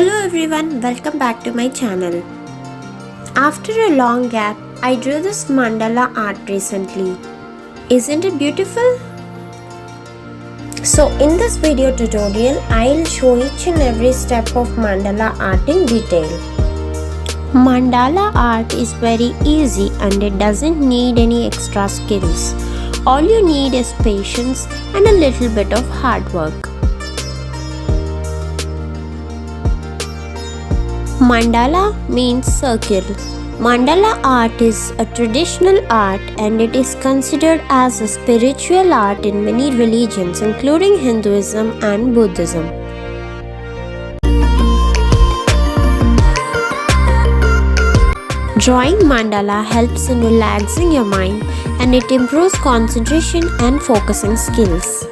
Hello everyone, welcome back to my channel. After a long gap, I drew this mandala art recently. Isn't it beautiful? So in this video tutorial, I'll show each and every step of mandala art in detail. Mandala art is very easy and it doesn't need any extra skills. All you need is patience and a little bit of hard work. Mandala means circle. Mandala art is a traditional art and it is considered as a spiritual art in many religions including Hinduism and Buddhism. Drawing mandala helps in relaxing your mind and it improves concentration and focusing skills.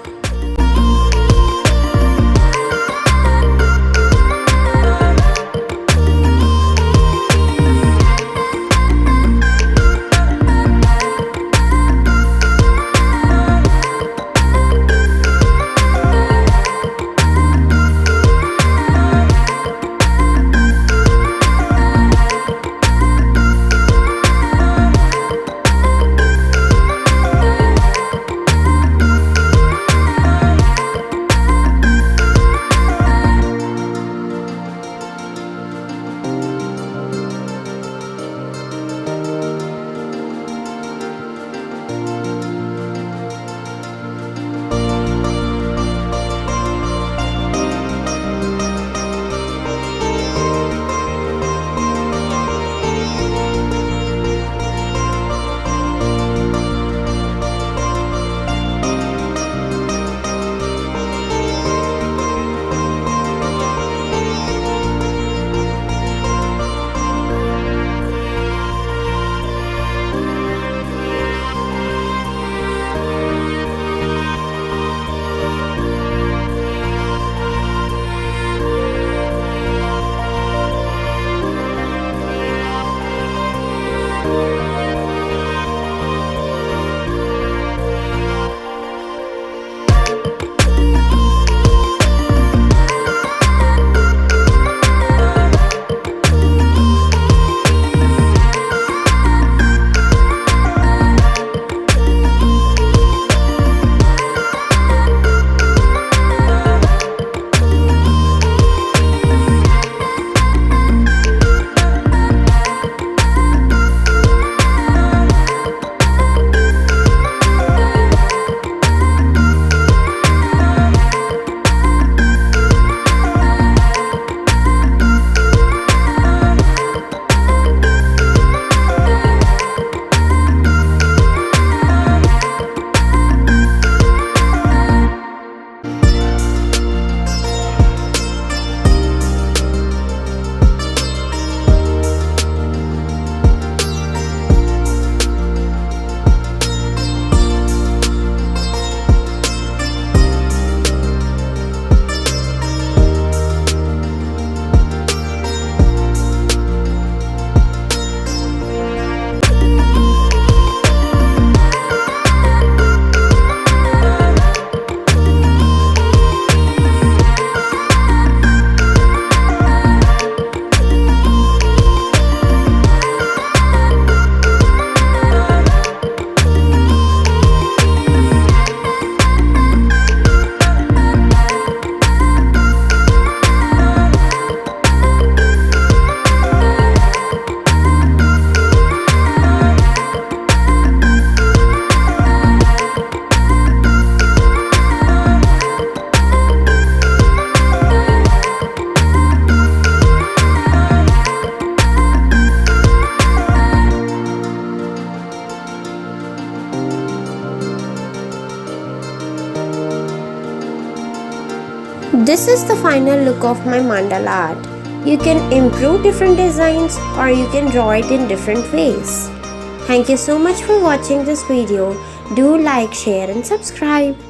This is the final look of my mandala art. You can improve different designs or you can draw it in different ways. Thank you so much for watching this video. Do like, share and subscribe.